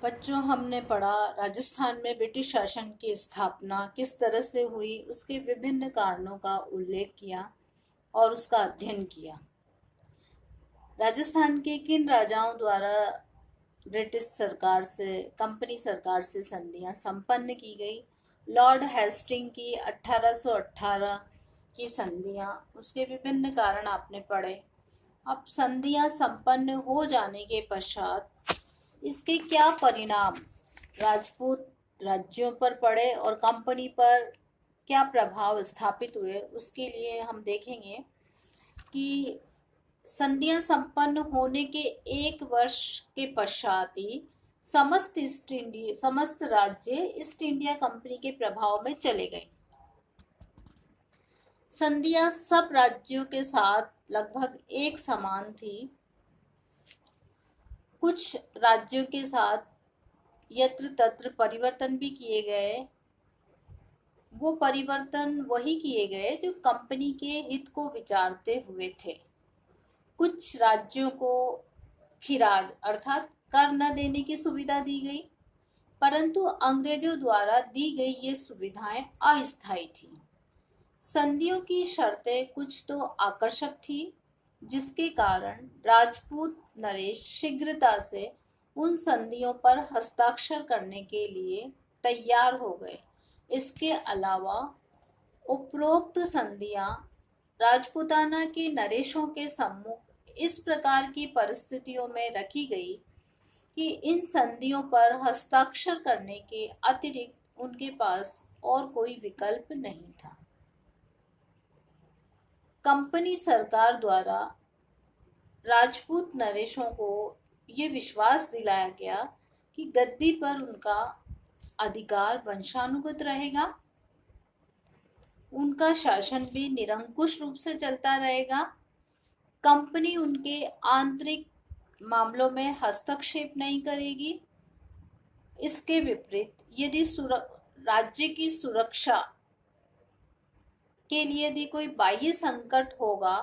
बच्चों, हमने पढ़ा राजस्थान में ब्रिटिश शासन की स्थापना किस तरह से हुई, उसके विभिन्न कारणों का उल्लेख किया और उसका अध्ययन किया। राजस्थान के किन राजाओं द्वारा ब्रिटिश सरकार से, कंपनी सरकार से संधियां संपन्न की गई। लॉर्ड हेस्टिंग की 1818 की संधियां, उसके विभिन्न कारण आपने पढ़े। अब संधियां संपन्न हो जाने के पश्चात इसके क्या परिणाम राजपूत राज्यों पर पड़े और कंपनी पर क्या प्रभाव स्थापित हुए, उसके लिए हम देखेंगे कि संधियां संपन्न होने के एक वर्ष के पश्चात ही समस्त राज्य ईस्ट इंडिया कंपनी के प्रभाव में चले गए। संधियां सब राज्यों के साथ लगभग एक समान थी। कुछ राज्यों के साथ यत्र तत्र परिवर्तन भी किए गए। वो परिवर्तन वही किए गए जो कंपनी के हित को विचारते हुए थे। कुछ राज्यों को खिराज अर्थात कर न देने की सुविधा दी गई, परंतु अंग्रेजों द्वारा दी गई ये सुविधाएं अस्थायी थी। संधियों की शर्तें कुछ तो आकर्षक थी, जिसके कारण राजपूत नरेश शीघ्रता से उन संधियों पर हस्ताक्षर करने के लिए तैयार हो गए। इसके अलावा उपरोक्त संधियां राजपूताना के नरेशों के सम्मुख इस प्रकार की परिस्थितियों में रखी गई कि इन संधियों पर हस्ताक्षर करने के अतिरिक्त उनके पास और कोई विकल्प नहीं था। कंपनी सरकार द्वारा राजपूत नरेशों को ये विश्वास दिलाया गया कि गद्दी पर उनका अधिकार वंशानुगत रहेगा, उनका शासन भी निरंकुश रूप से चलता रहेगा, कंपनी उनके आंतरिक मामलों में हस्तक्षेप नहीं करेगी। इसके विपरीत यदि राज्य की सुरक्षा के लिए यदि कोई बाह्य संकट होगा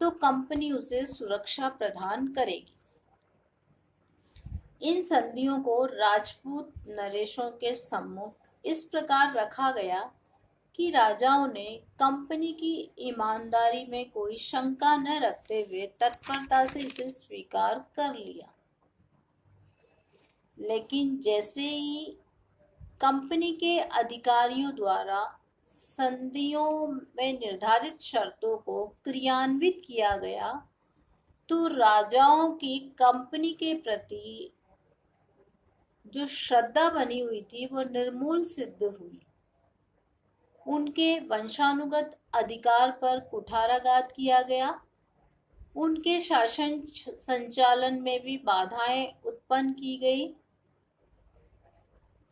तो कंपनी उसे सुरक्षा प्रदान करेगी। इन संधियों को राजपूत नरेशों के सम्मुख इस प्रकार रखा गया कि राजाओं ने कंपनी की ईमानदारी में कोई शंका न रखते हुए तत्परता से इसे स्वीकार कर लिया। लेकिन जैसे ही कंपनी के अधिकारियों द्वारा संधियों में निर्धारित शर्तों को क्रियान्वित किया गया, तो राजाओं की कंपनी के प्रति जो श्रद्धा बनी हुई थी वो निर्मूल सिद्ध हुई। उनके वंशानुगत अधिकार पर कुठाराघात किया गया। उनके शासन संचालन में भी बाधाएं उत्पन्न की गई।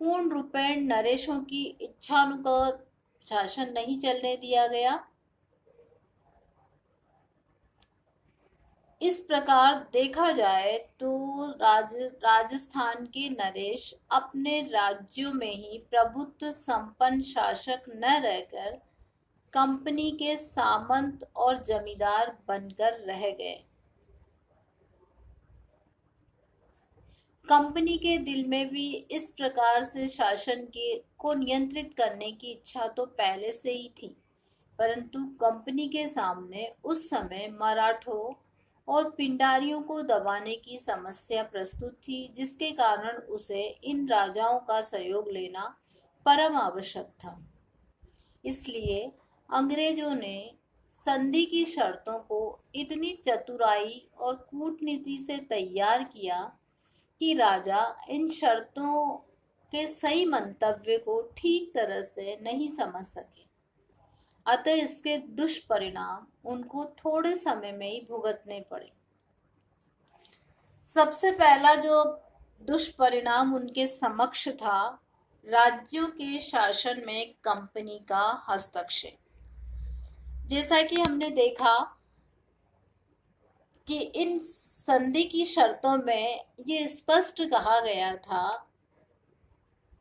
पूर्ण रूपेण नरेशों की इच्छानुसार शासन नहीं चलने दिया गया। इस प्रकार देखा जाए तो राजस्थान के नरेश अपने राज्यों में ही प्रभुत्व संपन्न शासक न रहकर कंपनी के सामंत और जमींदार बनकर रह गए। कंपनी के दिल में भी इस प्रकार से शासन को नियंत्रित करने की इच्छा तो पहले से ही थी, परंतु कंपनी के सामने उस समय मराठों और पिंडारियों को दबाने की समस्या प्रस्तुत थी, जिसके कारण उसे इन राजाओं का सहयोग लेना परम आवश्यक था। इसलिए अंग्रेजों ने संधि की शर्तों को इतनी चतुराई और कूटनीति से तैयार किया कि राजा इन शर्तों के सही मंतव्य को ठीक तरह से नहीं समझ सके। अतः इसके दुष्परिणाम उनको थोड़े समय में ही भुगतने पड़े। सबसे पहला जो दुष्परिणाम उनके समक्ष था, राज्यों के शासन में कंपनी का हस्तक्षेप। जैसा कि हमने देखा कि इन संधि की शर्तों में ये स्पष्ट कहा गया था,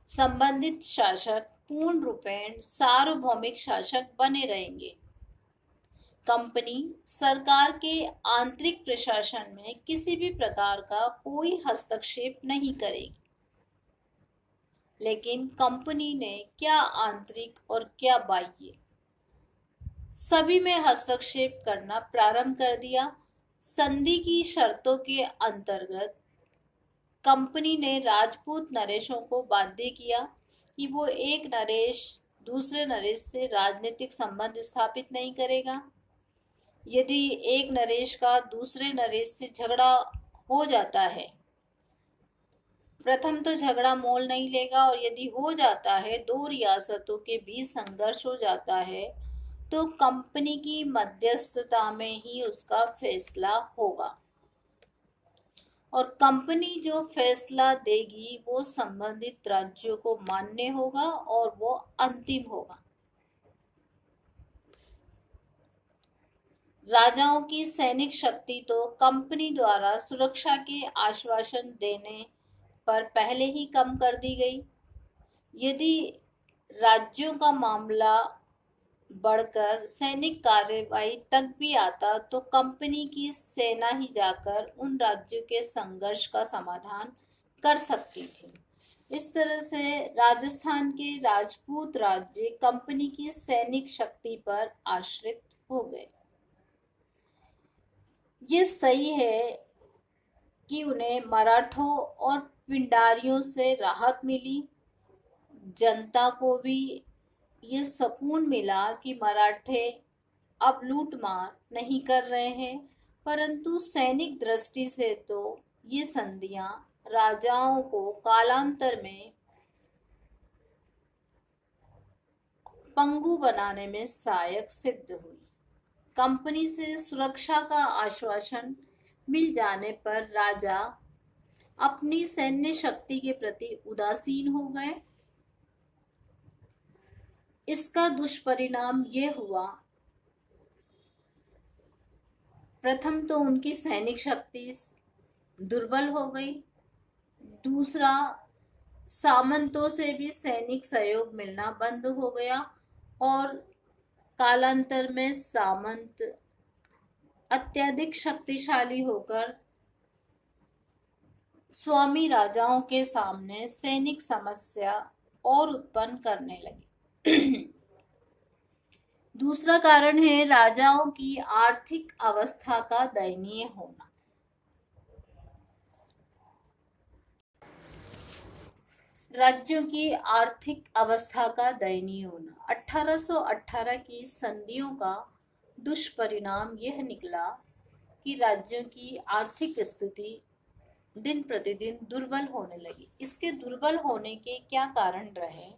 संबंधित शासक पूर्ण रूपेण सार्वभौमिक शासक बने रहेंगे। कंपनी सरकार के आंतरिक प्रशासन में किसी भी प्रकार का कोई हस्तक्षेप नहीं करेगी। लेकिन कंपनी ने क्या आंतरिक और क्या बाह्य सभी में हस्तक्षेप करना प्रारंभ कर दिया। संधि की शर्तों के अंतर्गत कंपनी ने राजपूत नरेशों को बाध्य किया कि वो एक नरेश दूसरे नरेश से राजनीतिक संबंध स्थापित नहीं करेगा। यदि एक नरेश का दूसरे नरेश से झगड़ा हो जाता है, प्रथम तो झगड़ा मोल नहीं लेगा, और यदि हो जाता है, दो रियासतों के बीच संघर्ष हो जाता है, तो कंपनी की मध्यस्थता में ही उसका फैसला होगा, और कंपनी जो फैसला देगी वो संबंधित राज्यों को मान्य होगा और वो अंतिम होगा। राजाओं की सैनिक शक्ति तो कंपनी द्वारा सुरक्षा के आश्वासन देने पर पहले ही कम कर दी गई। यदि राज्यों का मामला बढ़कर सैनिक कार्रवाई तक भी आता तो कंपनी की सेना ही जाकर उन राज्यों के संघर्ष का समाधान कर सकती थी। इस तरह से राजस्थान के राजपूत राज्य कंपनी की सैनिक शक्ति पर आश्रित हो गए। ये सही है कि उन्हें मराठों और पिंडारियों से राहत मिली। जनता को भी ये सुकून मिला कि मराठे अब लूटमार नहीं कर रहे हैं, परंतु सैनिक दृष्टि से तो ये संधियां राजाओं को कालांतर में पंगु बनाने में सहायक सिद्ध हुई। कंपनी से सुरक्षा का आश्वासन मिल जाने पर राजा अपनी सैन्य शक्ति के प्रति उदासीन हो गए। इसका दुष्परिणाम यह हुआ, प्रथम तो उनकी सैनिक शक्ति दुर्बल हो गई, दूसरा सामंतों से भी सैनिक सहयोग मिलना बंद हो गया, और कालांतर में सामंत अत्यधिक शक्तिशाली होकर स्वामी राजाओं के सामने सैनिक समस्या और उत्पन्न करने लगे। दूसरा कारण है राजाओं की आर्थिक अवस्था का दयनीय होना। राज्यों की आर्थिक अवस्था का दयनीय होना। 1818 की संधियों का दुष्परिणाम यह निकला कि राज्यों की आर्थिक स्थिति दिन प्रतिदिन दुर्बल होने लगी। इसके दुर्बल होने के क्या कारण रहे?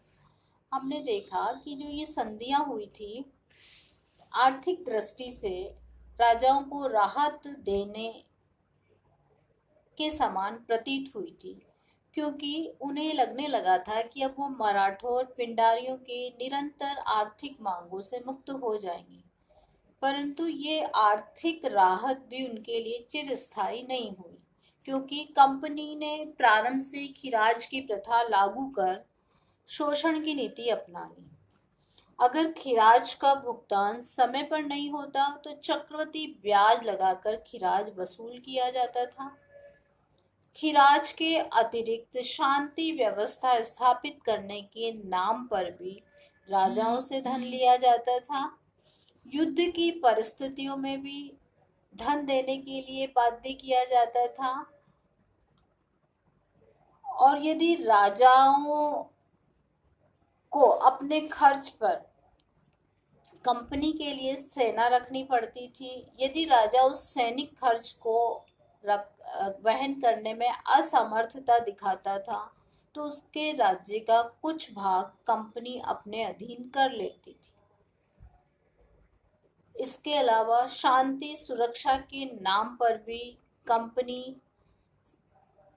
हमने देखा कि जो ये संधियां हुई थी, आर्थिक दृष्टि से राजाओं को राहत देने के समान प्रतीत हुई थी, क्योंकि उन्हें लगने लगा था कि अब वो मराठों और पिंडारियों के निरंतर आर्थिक मांगों से मुक्त हो जाएंगे। परंतु ये आर्थिक राहत भी उनके लिए चिरस्थायी नहीं हुई, क्योंकि कंपनी ने प्रारंभ से खिराज की प्रथा लागू कर शोषण की नीति अपना ली। अगर खिराज का भुगतान समय पर नहीं होता तो चक्रवृद्धि ब्याज लगाकर खिराज वसूल किया जाता था। खिराज के अतिरिक्त शांति व्यवस्था स्थापित करने के नाम पर भी राजाओं से धन लिया जाता था। युद्ध की परिस्थितियों में भी धन देने के लिए बाध्य किया जाता था, और यदि राजाओं को अपने खर्च पर कंपनी के लिए सेना रखनी पड़ती थी, यदि राजा उस सैनिक खर्च को वहन करने में असमर्थता दिखाता था, तो उसके राज्य का कुछ भाग कंपनी अपने अधीन कर लेती थी। इसके अलावा शांति सुरक्षा के नाम पर भी कंपनी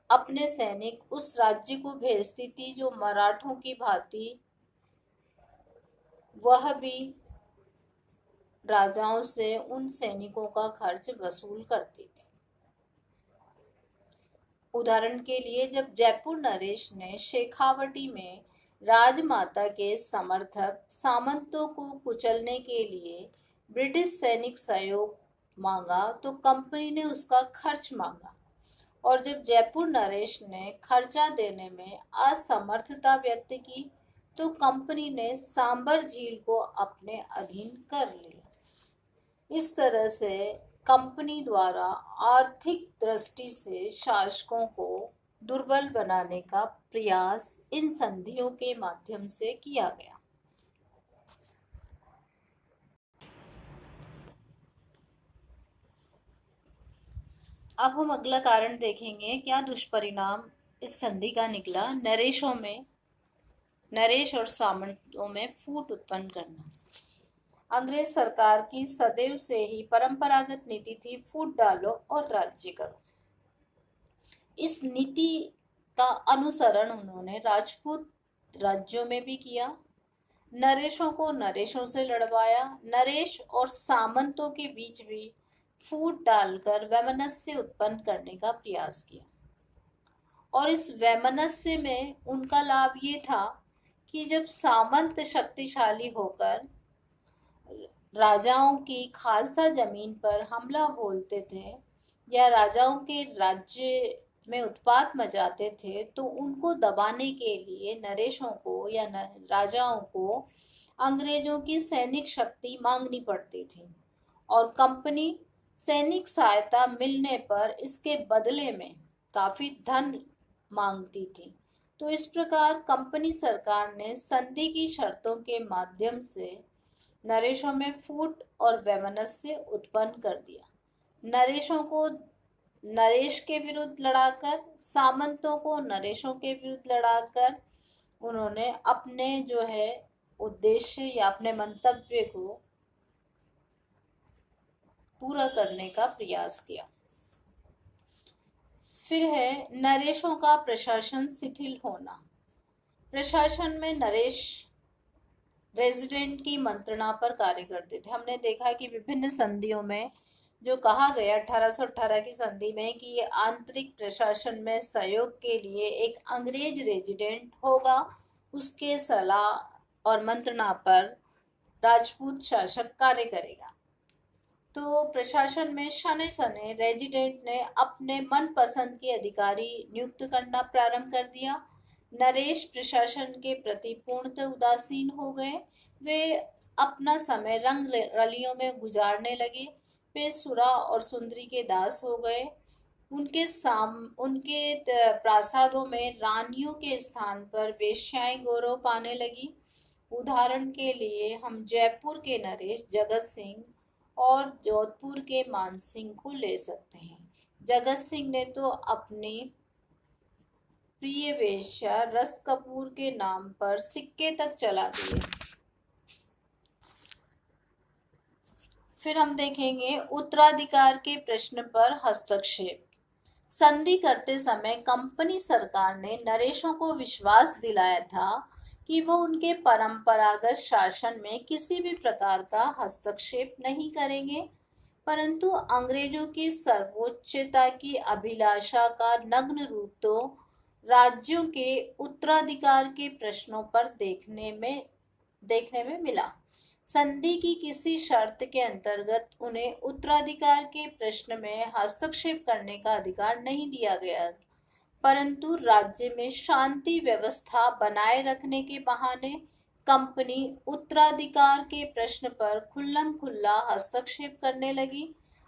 अपने सैनिक उस राज्य को भेजती थी जो मराठों की भांति वह भी राजाओं से उन सैनिकों का खर्च वसूल करती थी। उदाहरण के लिए, जब जयपुर नरेश ने शेखावटी में राजमाता के समर्थक सामंतों को कुचलने के लिए ब्रिटिश सैनिक सहयोग मांगा, तो कंपनी ने उसका खर्च मांगा, और जब जयपुर नरेश ने खर्चा देने में असमर्थता व्यक्त की तो कंपनी ने सांबर झील को अपने अधीन कर लिया। इस तरह से कंपनी द्वारा आर्थिक दृष्टि से शासकों को दुर्बल बनाने का प्रयास इन संधियों के माध्यम से किया गया। अब हम अगला कारण देखेंगे, क्या दुष्परिणाम इस संधि का निकला। नरेश और सामंतों में फूट उत्पन्न करना। अंग्रेज सरकार की सदैव से ही परंपरागत नीति थी, फूट डालो और राज्य करो। इस नीति का अनुसरण उन्होंने राजपूत राज्यों में भी किया। नरेशों को नरेशों से लड़वाया। नरेश और सामंतों के बीच भी फूट डालकर वैमनस्य उत्पन्न करने का प्रयास किया। और इस वैमनस्य में उनका लाभ ये था कि जब सामंत शक्तिशाली होकर राजाओं की खालसा जमीन पर हमला बोलते थे या राजाओं के राज्य में उत्पात मचाते थे तो उनको दबाने के लिए नरेशों को या राजाओं को अंग्रेजों की सैनिक शक्ति मांगनी पड़ती थी और कंपनी सैनिक सहायता मिलने पर इसके बदले में काफी धन मांगती थी। तो इस प्रकार कंपनी सरकार ने संधि की शर्तों के माध्यम से नरेशों में फूट और वैमनस्य उत्पन्न कर दिया। नरेशों को नरेश के विरुद्ध लड़ाकर, सामंतों को नरेशों के विरुद्ध लड़ाकर उन्होंने अपने जो है उद्देश्य या अपने मंतव्य को पूरा करने का प्रयास किया। फिर है नरेशों का प्रशासन शिथिल होना। प्रशासन में नरेश रेजिडेंट की मंत्रणा पर कार्य करते थे। हमने देखा कि विभिन्न संधियों में जो कहा गया 1818 की संधि में कि ये आंतरिक प्रशासन में सहयोग के लिए एक अंग्रेज रेजिडेंट होगा, उसके सलाह और मंत्रणा पर राजपूत शासक कार्य करेगा। तो प्रशासन में शनै शनै रेजिडेंट ने अपने मनपसंद के अधिकारी नियुक्त करना प्रारंभ कर दिया। नरेश प्रशासन के प्रति पूर्णतः उदासीन हो गए। वे अपना समय रंग रलियों में गुजारने लगे। वे सुरा और सुंदरी के दास हो गए। उनके प्रासादों में रानियों के स्थान पर वेश्याएं गौरव पाने लगी। उदाहरण के लिए हम जयपुर के नरेश जगत सिंह और जोधपुर के मानसिंह को ले सकते हैं। जगत सिंह ने तो अपनी प्रिय वेश्या रस कपूर के नाम पर सिक्के तक चला दिए। फिर हम देखेंगे उत्तराधिकार के प्रश्न पर हस्तक्षेप। संधि करते समय कंपनी सरकार ने नरेशों को विश्वास दिलाया था कि वो उनके परंपरागत शासन में किसी भी प्रकार का हस्तक्षेप नहीं करेंगे, परंतु अंग्रेजों की सर्वोच्चता की अभिलाषा का नग्न रूप तो राज्यों के उत्तराधिकार के प्रश्नों पर देखने में मिला। संधि की किसी शर्त के अंतर्गत उन्हें उत्तराधिकार के प्रश्न में हस्तक्षेप करने का अधिकार नहीं दिया गया, परंतु राज्य में शांति व्यवस्था बनाए रखने के बहाने कंपनी उत्तराधिकार के प्रश्न पर खुल्लम-खुल्ला हस्तक्षेप करने लगी।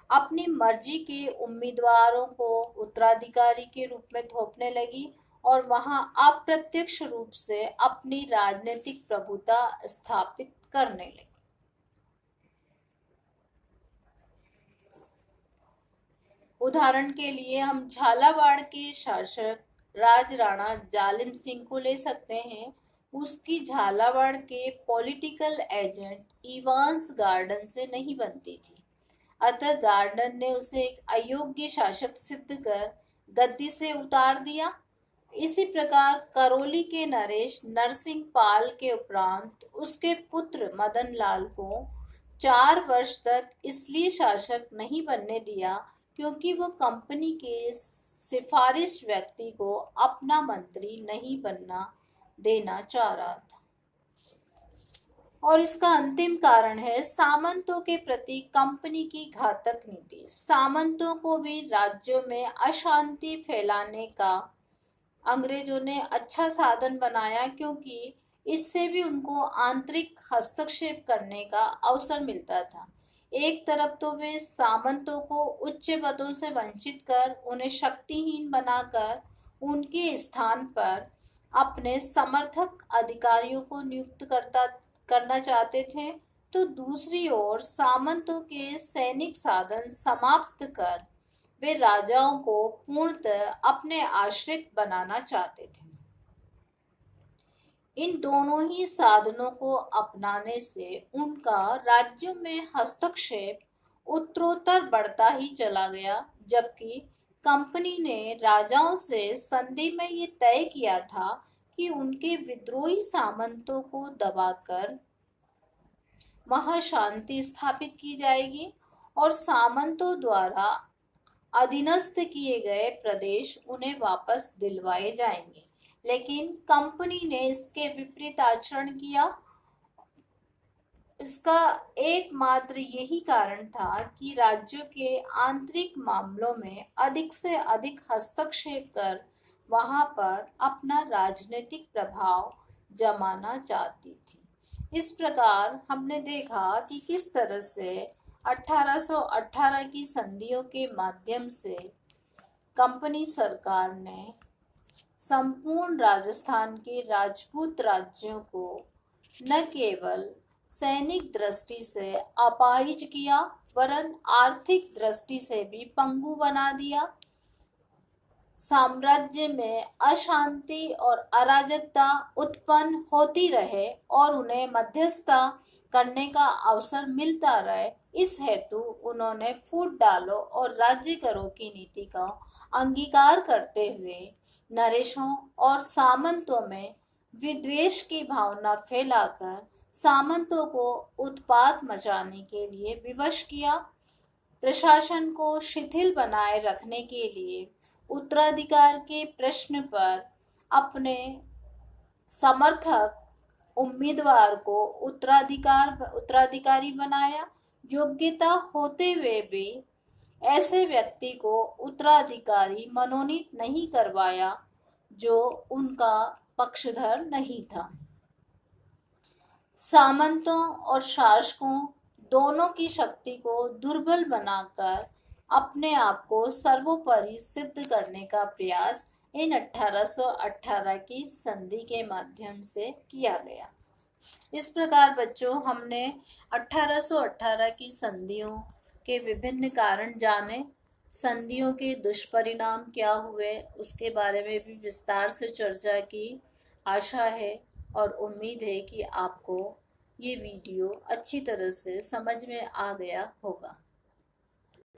अपनी मर्जी के उम्मीदवारों को उत्तराधिकारी के रूप में थोपने लगी और वहां अप्रत्यक्ष रूप से अपनी राजनीतिक प्रभुता स्थापित करने लगी। उदाहरण के लिए हम झालावाड़ के शासक राज राणा जालिम सिंह को ले सकते हैं। उसकी झालावाड़ के पॉलिटिकल एजेंट इवांस गार्डन से नहीं बनती थी, अतः गार्डन ने उसे एक अयोग्य शासक सिद्ध कर गद्दी से उतार दिया। इसी प्रकार करौली के नरेश नरसिंह पाल के उपरांत उसके पुत्र मदन लाल को 4 वर्ष तक इसलिए शासक नहीं बनने दिया क्योंकि वो कंपनी के सिफारिश व्यक्ति को अपना मंत्री नहीं बनना देना चाह रहा था। और इसका अंतिम कारण है सामंतों के प्रति कंपनी की घातक नीति। सामंतों को भी राज्यों में अशांति फैलाने का अंग्रेजों ने अच्छा साधन बनाया, क्योंकि इससे भी उनको आंतरिक हस्तक्षेप करने का अवसर मिलता था। एक तरफ तो वे सामंतों को उच्च पदों से वंचित कर उन्हें शक्तिहीन बनाकर उनके स्थान पर अपने समर्थक अधिकारियों को नियुक्त करना चाहते थे, तो दूसरी ओर सामंतों के सैनिक साधन समाप्त कर वे राजाओं को पूर्णतः अपने आश्रित बनाना चाहते थे। इन दोनों ही साधनों को अपनाने से उनका राज्यों में हस्तक्षेप उत्तरोत्तर बढ़ता ही चला गया, जबकि कंपनी ने राजाओं से संधि में ये तय किया था कि उनके विद्रोही सामंतों को दबाकर वहां शांति स्थापित की जाएगी और सामंतों द्वारा अधीनस्थ किए गए प्रदेश उन्हें वापस दिलवाए जाएंगे। लेकिन कंपनी ने इसके विपरीत आचरण किया। इसका एकमात्र यही कारण था कि राज्यों के आंतरिक मामलों में अधिक से अधिक हस्तक्षेप कर वहां पर अपना राजनीतिक प्रभाव जमाना चाहती थी। इस प्रकार हमने देखा कि किस तरह से 1818 की संधियों के माध्यम से कंपनी सरकार ने संपूर्ण राजस्थान के राजपूत राज्यों को न केवल सैनिक दृष्टि से अपाहिज किया, वरन आर्थिक दृष्टि से भी पंगु बना दिया। साम्राज्य में अशांति और अराजकता उत्पन्न होती रहे और उन्हें मध्यस्थता करने का अवसर मिलता रहे, इस हेतु उन्होंने फूट डालो और राज्य करों की नीति का अंगीकार करते हुए नरेशों और सामंतों में विद्वेष की भावना फैलाकर सामंतों को उत्पात मचाने के लिए विवश किया। प्रशासन को शिथिल बनाए रखने के लिए उत्तराधिकार के प्रश्न पर अपने समर्थक उम्मीदवार को उत्तराधिकारी बनाया। योग्यता होते हुए भी ऐसे व्यक्ति को उत्तराधिकारी मनोनीत नहीं करवाया जो उनका पक्षधर नहीं था। सामंतों और शासकों दोनों की शक्ति को दुर्बल बनाकर अपने आप को सर्वोपरि सिद्ध करने का प्रयास इन 1818 की संधि के माध्यम से किया गया। इस प्रकार बच्चों, हमने 1818 की संधियों के विभिन्न कारण जाने, संधियों के दुष्परिणाम क्या हुए उसके बारे में भी विस्तार से चर्चा की। आशा है और उम्मीद है कि आपको ये वीडियो अच्छी तरह से समझ में आ गया होगा।